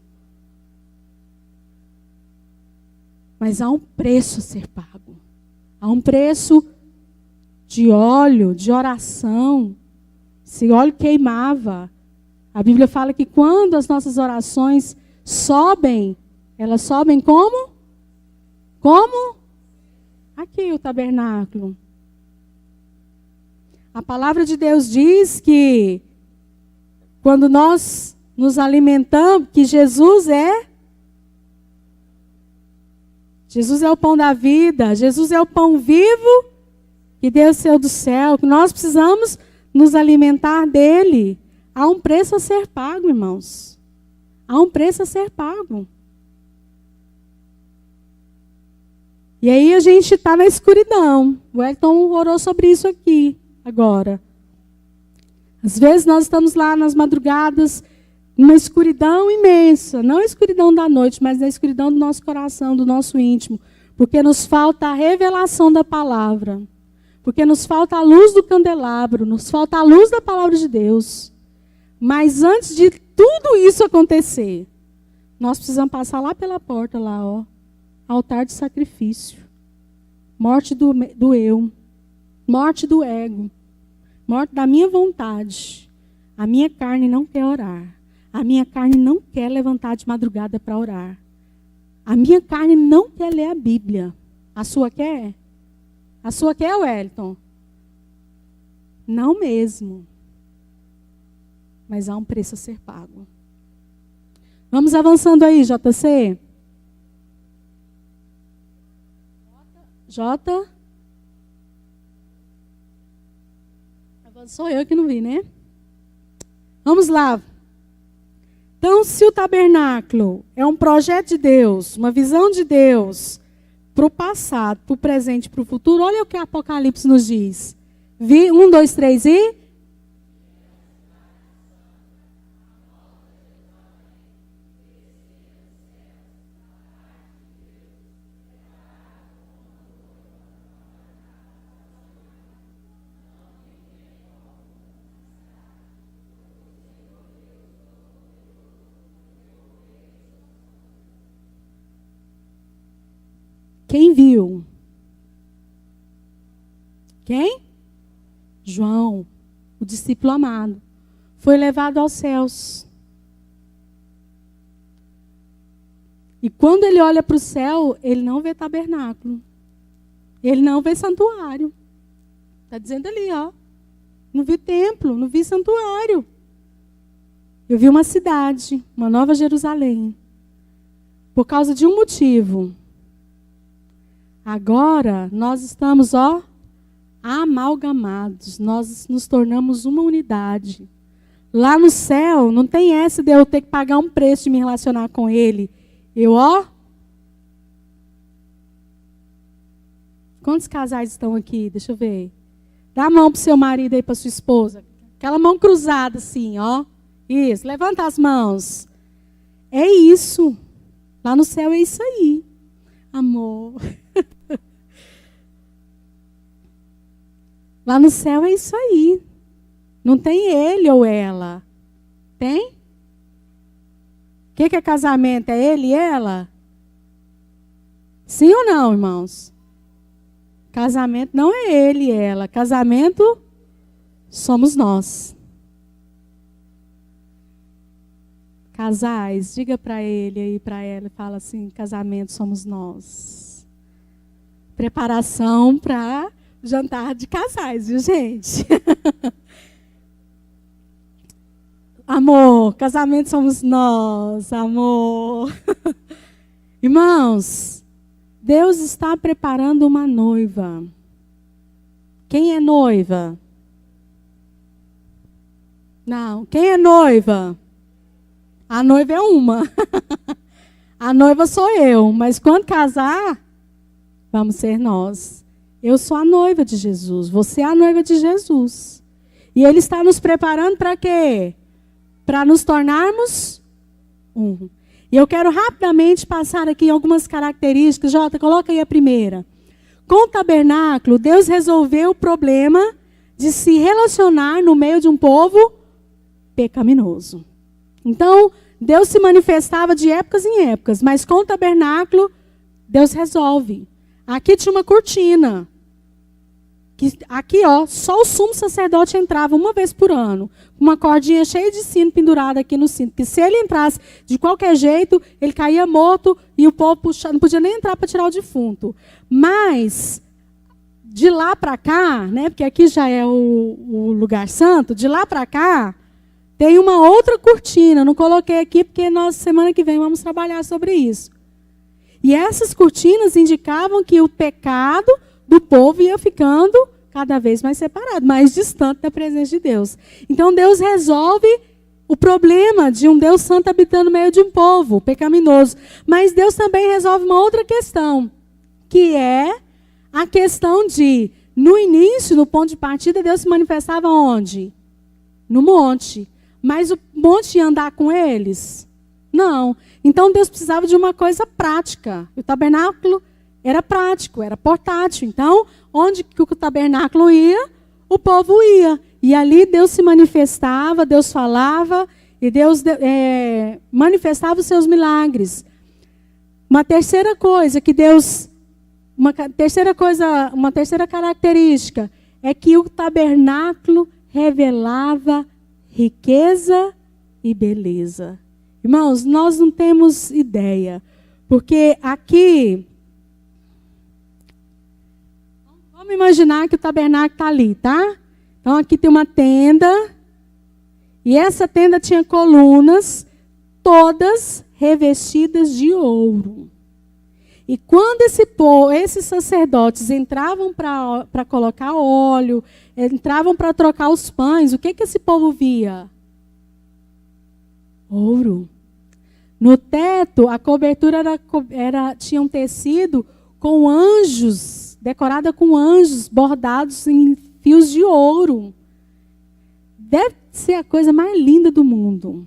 Mas há um preço a ser pago. Há um preço de óleo, de oração. Esse óleo queimava. A Bíblia fala que quando as nossas orações sobem, elas sobem como? Como? Aqui o tabernáculo. A palavra de Deus diz que quando nós nos alimentamos, que Jesus é o pão da vida, Jesus é o pão vivo que desceu do céu, que nós precisamos nos alimentar dele. Há um preço a ser pago, irmãos. Há um preço a ser pago. E aí a gente está na escuridão. O Elton orou sobre isso aqui, agora. Às vezes nós estamos lá nas madrugadas, numa escuridão imensa. Não a escuridão da noite, mas a escuridão do nosso coração, do nosso íntimo. Porque nos falta a revelação da palavra. Porque nos falta a luz do candelabro, nos falta a luz da palavra de Deus. Mas antes de tudo isso acontecer, nós precisamos passar lá pela porta, lá, ó. Altar de sacrifício. Morte do eu. Morte do ego. Morte da minha vontade. A minha carne não quer orar. A minha carne não quer levantar de madrugada para orar. A minha carne não quer ler a Bíblia. A sua quer? A sua quer, Wellington? Não mesmo. Mas há um preço a ser pago. Vamos avançando aí, JC. J. Avançou eu que não vi, né? Vamos lá. Então, se o tabernáculo é um projeto de Deus, uma visão de Deus, para o passado, para o presente e para o futuro, olha o que o Apocalipse nos diz. 1, 2, 3 e... Quem viu? Quem? João, o discípulo amado. Foi levado aos céus. E quando ele olha para o céu, ele não vê tabernáculo. Ele não vê santuário. Está dizendo ali, ó. Não vi templo, não vi santuário. Eu vi uma cidade, uma nova Jerusalém. Por causa de um motivo. Agora, nós estamos, ó, amalgamados. Nós nos tornamos uma unidade. Lá no céu, não tem essa de eu ter que pagar um preço de me relacionar com ele. Quantos casais estão aqui? Deixa eu ver. Dá a mão para o seu marido aí, para sua esposa. Aquela mão cruzada assim, ó. Isso, levanta as mãos. É isso. Lá no céu é isso aí. Amor. Lá no céu é isso aí. Não tem ele ou ela. Tem? O que é casamento? É ele e ela? Sim ou não, irmãos? Casamento não é ele e ela. Casamento somos nós. Casais, diga para ele aí, para ela, fala assim, casamento somos nós. Preparação para jantar de casais, viu, gente? Amor, casamento somos nós, amor. Irmãos, Deus está preparando uma noiva. Quem é noiva? Não, quem é noiva? A noiva é uma. A noiva sou eu, mas quando casar, vamos ser nós. Eu sou a noiva de Jesus, você é a noiva de Jesus. E Ele está nos preparando para quê? Para nos tornarmos um. E eu quero rapidamente passar aqui algumas características. Jota, coloca aí a primeira. Com o tabernáculo, Deus resolveu o problema de se relacionar no meio de um povo pecaminoso. Então, Deus se manifestava de épocas em épocas, mas com o tabernáculo, Deus resolve. Aqui tinha uma cortina. Aqui, ó, só o sumo sacerdote entrava uma vez por ano. Uma cordinha cheia de sino pendurada aqui no cinto. Porque se ele entrasse de qualquer jeito, ele caía morto e o povo não podia nem entrar para tirar o defunto. Mas, de lá para cá, né, porque aqui já é o lugar santo, de lá para cá, tem uma outra cortina. Não coloquei aqui porque nós, semana que vem, vamos trabalhar sobre isso. E essas cortinas indicavam que o pecado do povo ia ficando cada vez mais separado, mais distante da presença de Deus. Então Deus resolve o problema de um Deus santo habitando no meio de um povo pecaminoso. Mas Deus também resolve uma outra questão, que é a questão de, no início, no ponto de partida, Deus se manifestava onde? No monte. Mas o monte ia andar com eles? Não. Então Deus precisava de uma coisa prática. O tabernáculo era prático, era portátil. Então, onde que o tabernáculo ia, o povo ia. E ali Deus se manifestava, Deus falava, e Deus manifestava os seus milagres. Uma terceira característica é que o tabernáculo revelava riqueza e beleza. Irmãos, nós não temos ideia, porque aqui, vamos imaginar que o tabernáculo está ali, tá? Então aqui tem uma tenda, e essa tenda tinha colunas, todas revestidas de ouro. E quando esses sacerdotes entravam para colocar óleo, entravam para trocar os pães, o que esse povo via? Ouro. No teto, a cobertura tinha um tecido com anjos, decorada com anjos bordados em fios de ouro. Deve ser a coisa mais linda do mundo,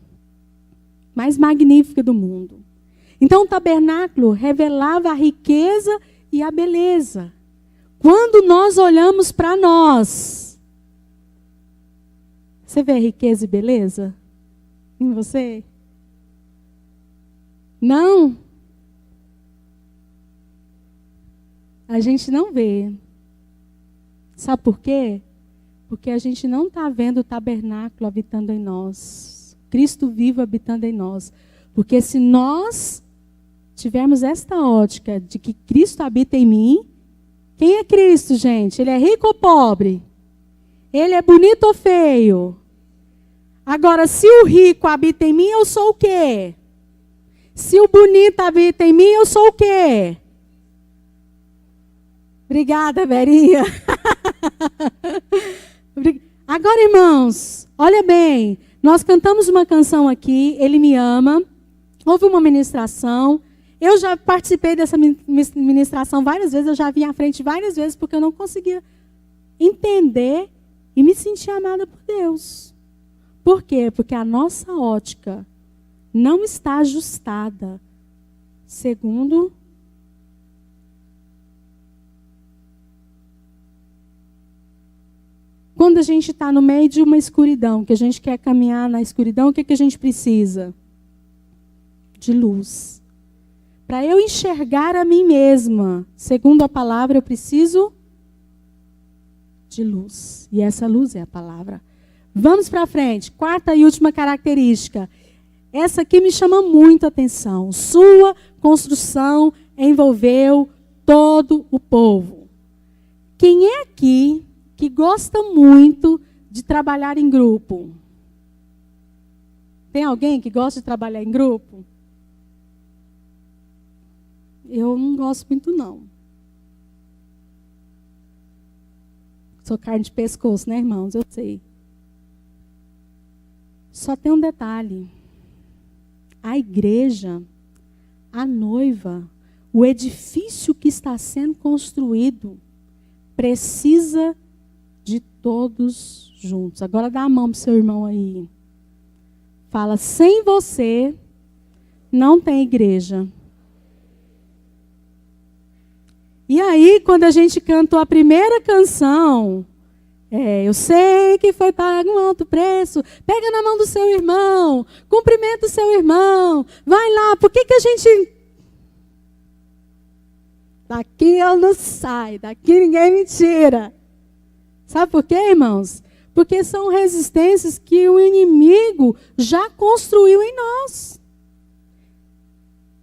mais magnífica do mundo. Então o tabernáculo revelava a riqueza e a beleza. Quando nós olhamos para nós, você vê riqueza e beleza em você? Não. A gente não vê. Sabe por quê? Porque a gente não está vendo o tabernáculo habitando em nós. Cristo vivo habitando em nós. Porque se nós tivermos esta ótica de que Cristo habita em mim, quem é Cristo, gente? Ele é rico ou pobre? Ele é bonito ou feio? Agora, se o rico habita em mim, eu sou o quê? Se o bonito habita em mim, eu sou o quê? Obrigada, Verinha. Agora, irmãos, olha bem. Nós cantamos uma canção aqui, Ele Me Ama. Houve uma ministração. Eu já participei dessa ministração várias vezes. Eu já vim à frente várias vezes porque eu não conseguia entender e me sentir amada por Deus. Por quê? Porque a nossa ótica não está ajustada segundo quando a gente está no meio de uma escuridão, que a gente quer caminhar na escuridão, o que a gente precisa? De luz. Para eu enxergar a mim mesma, segundo a palavra, eu preciso de luz. E essa luz é a palavra. Vamos para frente. Quarta e última característica. Essa aqui me chama muito a atenção. Sua construção envolveu todo o povo. Quem é aqui que gosta muito de trabalhar em grupo? Tem alguém que gosta de trabalhar em grupo? Eu não gosto muito, não. Sou carne de pescoço, né, irmãos? Eu sei. Só tem um detalhe. A igreja, a noiva, o edifício que está sendo construído, precisa de todos juntos. Agora dá a mão para o seu irmão aí. Fala, sem você não tem igreja. E aí, quando a gente cantou a primeira canção, eu sei que foi pago um alto preço, pega na mão do seu irmão, cumprimenta o seu irmão, vai lá, por que a gente... Daqui eu não saio, daqui ninguém me tira. Sabe por quê, irmãos? Porque são resistências que o inimigo já construiu em nós.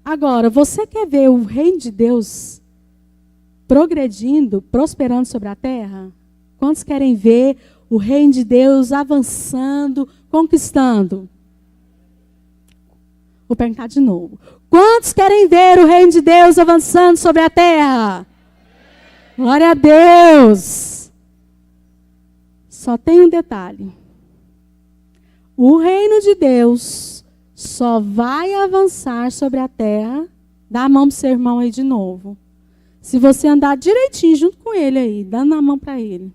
Agora, você quer ver o reino de Deus progredindo, prosperando sobre a terra? Quantos querem ver o reino de Deus avançando, conquistando? Vou perguntar de novo. Quantos querem ver o reino de Deus avançando sobre a terra? Glória a Deus! Só tem um detalhe. O reino de Deus só vai avançar sobre a terra. Dá a mão para o seu irmão aí de novo. Se você andar direitinho junto com ele aí, dando a mão para ele.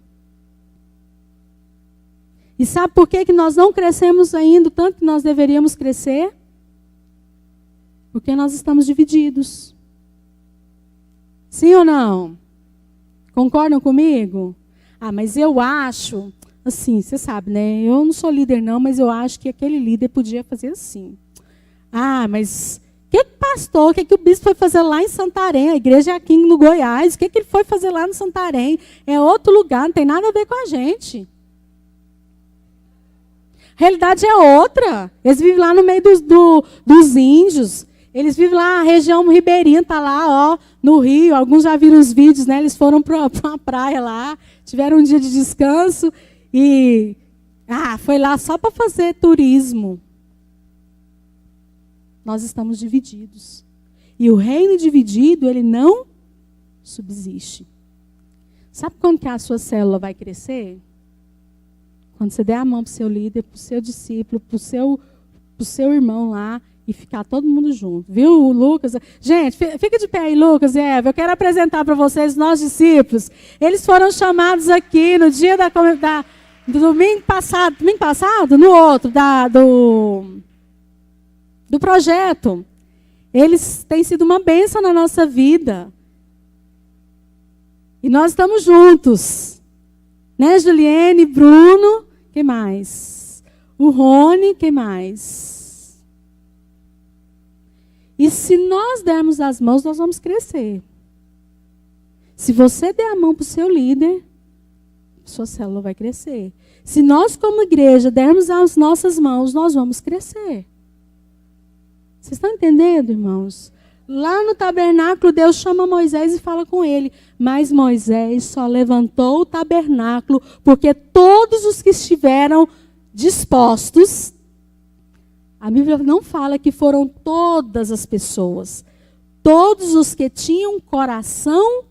E sabe por que nós não crescemos ainda tanto que nós deveríamos crescer? Porque nós estamos divididos. Sim ou não? Concordam comigo? Ah, mas eu acho, assim, você sabe, né? Eu não sou líder não, mas eu acho que aquele líder podia fazer assim. Ah, mas... o que o bispo foi fazer lá em Santarém? A igreja é aqui no Goiás. O que ele foi fazer lá no Santarém? É outro lugar, não tem nada a ver com a gente. A realidade é outra. Eles vivem lá no meio dos índios. Eles vivem lá, a região ribeirinha está lá, ó, no Rio. Alguns já viram os vídeos, né? Eles foram para uma praia lá, tiveram um dia de descanso e foi lá só para fazer turismo. Nós estamos divididos. E o reino dividido, ele não subsiste. Sabe quando que a sua célula vai crescer? Quando você der a mão para o seu líder, para o seu discípulo, para o seu irmão lá, e ficar todo mundo junto. Viu, o Lucas? Gente, fica de pé aí, Lucas e Eva. Eu quero apresentar para vocês os nossos discípulos. Eles foram chamados aqui no dia do domingo passado, no outro, do projeto. Eles têm sido uma bênção na nossa vida. E nós estamos juntos. Né, Juliene, Bruno, quem mais? O Rony, quem mais? E se nós dermos as mãos, nós vamos crescer. Se você der a mão para o seu líder, sua célula vai crescer. Se nós, como igreja, dermos as nossas mãos, nós vamos crescer. Vocês estão entendendo, irmãos? Lá no tabernáculo, Deus chama Moisés e fala com ele. Mas Moisés só levantou o tabernáculo porque todos os que estiveram dispostos... A Bíblia não fala que foram todas as pessoas. Todos os que tinham coração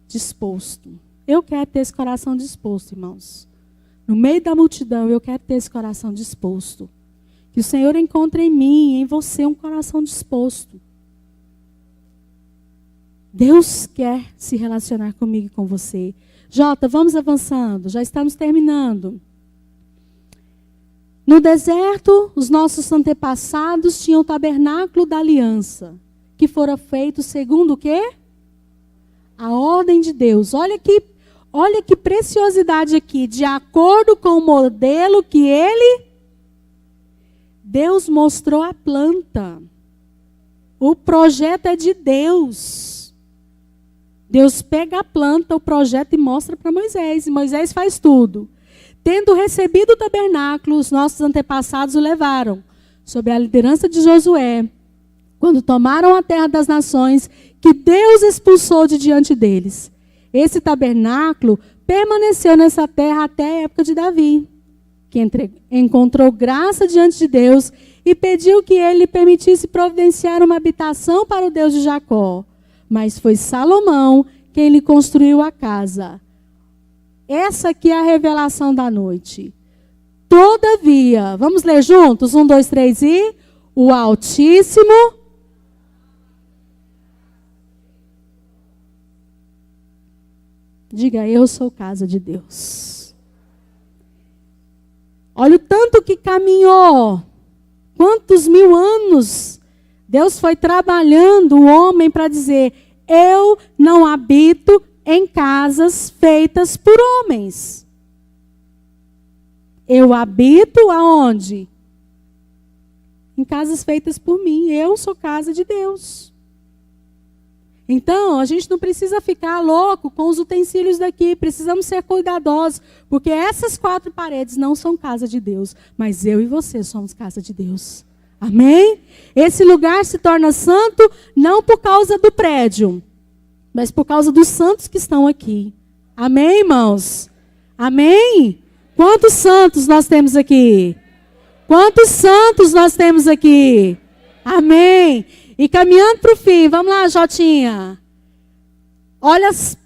disposto. Eu quero ter esse coração disposto, irmãos. No meio da multidão, eu quero ter esse coração disposto. Que o Senhor encontre em mim, em você, um coração disposto. Deus quer se relacionar comigo e com você. Jota, vamos avançando, já estamos terminando. No deserto, os nossos antepassados tinham o tabernáculo da aliança, que fora feito segundo o quê? A ordem de Deus. Olha que preciosidade aqui, de acordo com o modelo que Deus mostrou a planta. O projeto é de Deus. Deus pega a planta, o projeto e mostra para Moisés. E Moisés faz tudo. Tendo recebido o tabernáculo, os nossos antepassados o levaram, sob a liderança de Josué, quando tomaram a terra das nações, que Deus expulsou de diante deles. Esse tabernáculo permaneceu nessa terra até a época de Davi, que encontrou graça diante de Deus e pediu que ele lhe permitisse providenciar uma habitação para o Deus de Jacó. Mas foi Salomão quem lhe construiu a casa. Essa aqui é a revelação da noite. Todavia, vamos ler juntos? 1, 2, 3 e... O Altíssimo... Diga, eu sou casa de Deus. Olha o tanto que caminhou. Quantos 1000 anos Deus foi trabalhando o homem para dizer: eu não habito em casas feitas por homens. Eu habito aonde? Em casas feitas por mim. Eu sou casa de Deus. Então, a gente não precisa ficar louco com os utensílios daqui. Precisamos ser cuidadosos. Porque essas 4 paredes não são casa de Deus. Mas eu e você somos casa de Deus. Amém? Esse lugar se torna santo não por causa do prédio, mas por causa dos santos que estão aqui. Amém, irmãos? Amém? Quantos santos nós temos aqui? Quantos santos nós temos aqui? Amém? E caminhando para o fim, vamos lá, Jotinha. Olha as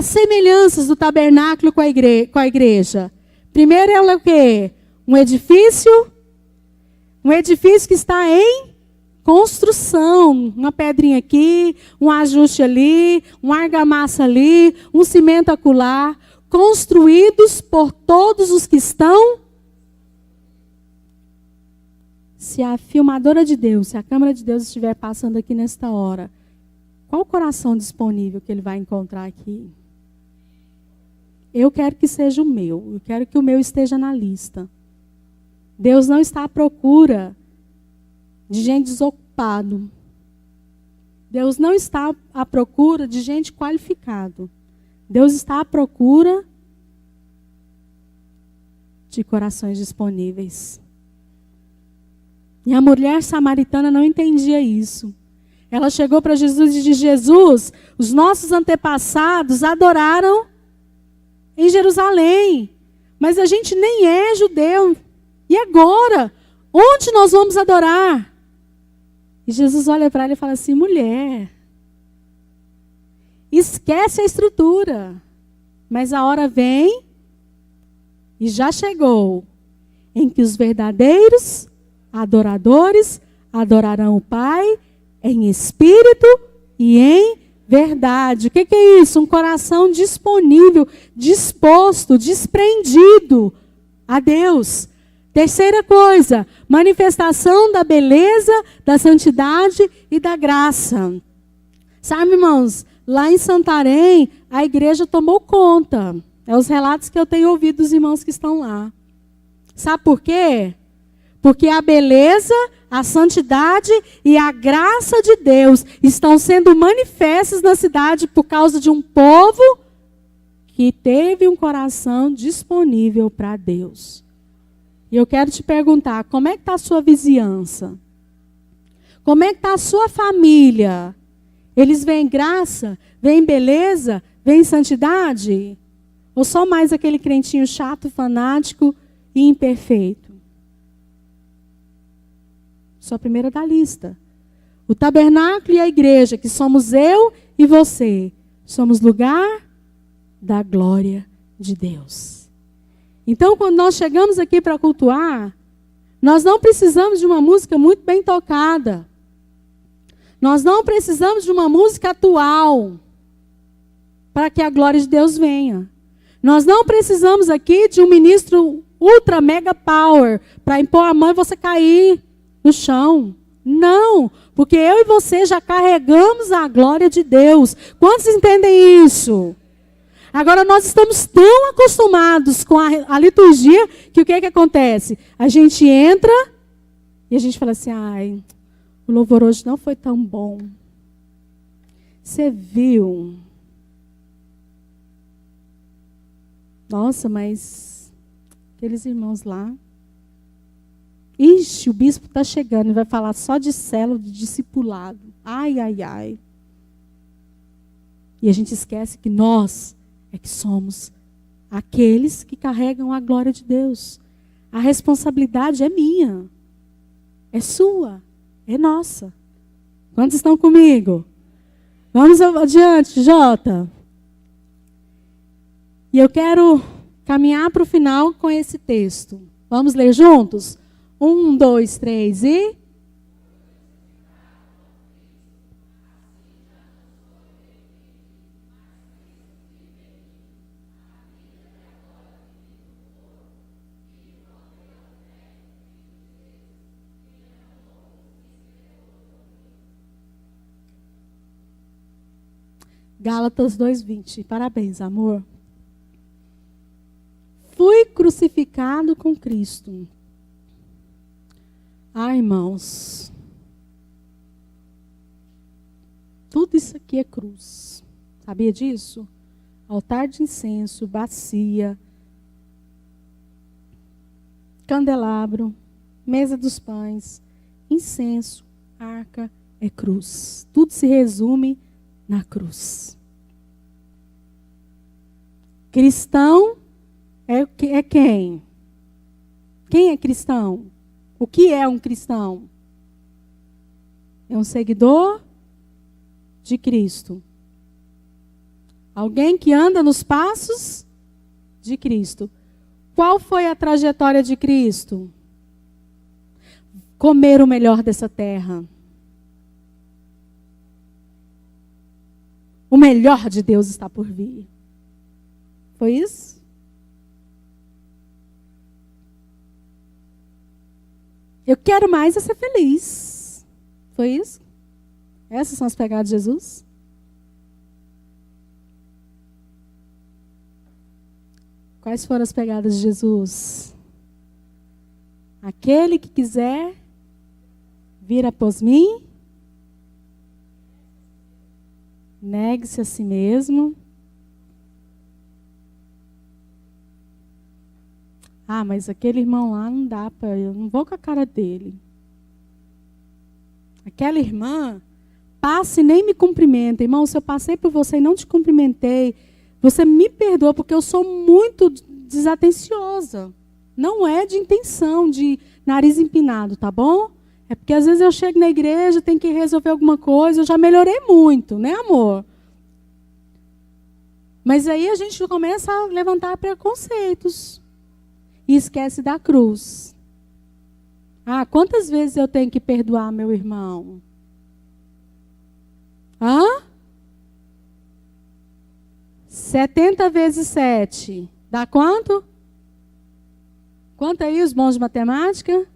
semelhanças do tabernáculo com a igreja. Primeiro é o quê? Um edifício que está em construção. Uma pedrinha aqui, um ajuste ali, uma argamassa ali, um cimento acolá. Construídos por todos os que estão. Se a filmadora de Deus, se a câmera de Deus estiver passando aqui nesta hora, qual o coração disponível que ele vai encontrar aqui? Eu quero que seja o meu. Eu quero que o meu esteja na lista. Deus não está à procura de gente desocupado. Deus não está à procura de gente qualificado. Deus está à procura de corações disponíveis. E a mulher samaritana não entendia isso. Ela chegou para Jesus e disse: Jesus, os nossos antepassados adoraram em Jerusalém, mas a gente nem é judeu. E agora? Onde nós vamos adorar? E Jesus olha para ela e fala assim: mulher, esquece a estrutura, mas a hora vem, e já chegou, em que os verdadeiros adoradores adorarão o Pai em espírito e em verdade. O que é isso? Um coração disponível, disposto, desprendido a Deus. Terceira coisa, manifestação da beleza, da santidade e da graça. Sabe, irmãos, lá em Santarém, a igreja tomou conta. É os relatos que eu tenho ouvido dos irmãos que estão lá. Sabe por quê? Porque a beleza, a santidade e a graça de Deus estão sendo manifestas na cidade por causa de um povo que teve um coração disponível para Deus. E eu quero te perguntar, como é que está a sua vizinhança? Como é que está a sua família? Eles veem graça, veem beleza, veem santidade? Ou só mais aquele crentinho chato, fanático e imperfeito? Sou a primeira da lista. O tabernáculo e a igreja, que somos eu e você, somos lugar da glória de Deus. Então, quando nós chegamos aqui para cultuar, nós não precisamos de uma música muito bem tocada. Nós não precisamos de uma música atual para que a glória de Deus venha. Nós não precisamos aqui de um ministro ultra mega power para impor a mão e você cair no chão. Não, porque eu e você já carregamos a glória de Deus. Quantos entendem isso? Agora nós estamos tão acostumados com a liturgia que o que acontece? A gente entra e a gente fala assim, ai, o louvor hoje não foi tão bom. Você viu? Nossa, mas aqueles irmãos lá. Ixi, o bispo está chegando e vai falar só de célula, de discipulado. Ai, ai, ai. E a gente esquece que nós é que somos aqueles que carregam a glória de Deus. A responsabilidade é minha, é sua, é nossa. Quantos estão comigo? Vamos adiante, Jota. E eu quero caminhar para o final com esse texto. Vamos ler juntos? 1, 2, 3 e... Gálatas 2:20. Parabéns, amor. Fui crucificado com Cristo. Ah, irmãos. Tudo isso aqui é cruz. Sabia disso? Altar de incenso, bacia, candelabro, mesa dos pães, incenso, arca, é cruz. Tudo se resume na cruz. Cristão é quem? Quem é cristão? O que é um cristão? É um seguidor de Cristo. Alguém que anda nos passos de Cristo. Qual foi a trajetória de Cristo? Comer o melhor dessa terra. O melhor de Deus está por vir. Foi isso? Eu quero mais é ser feliz. Foi isso? Essas são as pegadas de Jesus? Quais foram as pegadas de Jesus? Aquele que quiser vir após mim, negue-se a si mesmo. Ah, mas aquele irmão lá não dá para... Eu não vou com a cara dele. Aquela irmã, passa e nem me cumprimenta. Irmão, se eu passei por você e não te cumprimentei, você me perdoa, porque eu sou muito desatenciosa. Não é de intenção, de nariz empinado, tá bom? É porque às vezes eu chego na igreja, tenho que resolver alguma coisa, eu já melhorei muito, né, amor? Mas aí a gente começa a levantar preconceitos. E esquece da cruz. Ah, quantas vezes eu tenho que perdoar meu irmão? Hã? 70 vezes 7. Dá quanto? Quanto aí os bons de matemática?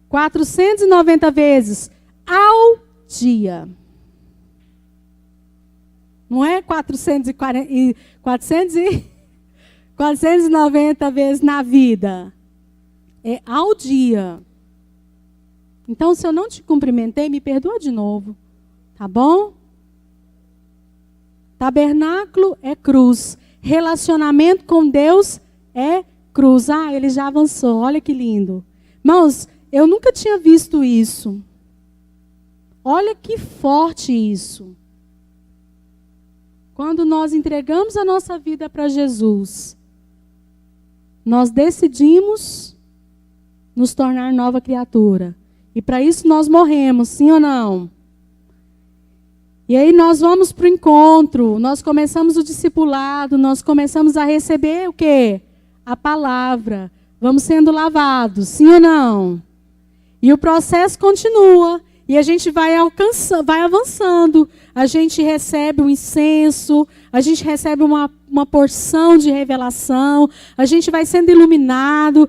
490 vezes ao dia. Não é 490 vezes na vida. É ao dia. Então, se eu não te cumprimentei, me perdoa de novo. Tá bom? Tabernáculo é cruz. Relacionamento com Deus é cruz. Ah, ele já avançou. Olha que lindo. Irmãos, eu nunca tinha visto isso. Olha que forte isso. Quando nós entregamos a nossa vida para Jesus, nós decidimos nos tornar nova criatura. E para isso nós morremos, sim ou não? E aí nós vamos para o encontro, nós começamos o discipulado, nós começamos a receber o quê? A palavra. Vamos sendo lavados, sim ou não? E o processo continua. E a gente vai avançando. A gente recebe o incenso, a gente recebe uma porção de revelação, a gente vai sendo iluminado.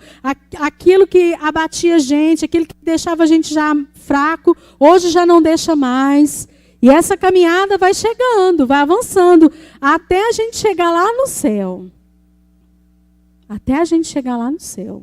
Aquilo que abatia a gente, aquilo que deixava a gente já fraco, hoje já não deixa mais. E essa caminhada vai chegando, vai avançando, até a gente chegar lá no céu. Até a gente chegar lá no céu.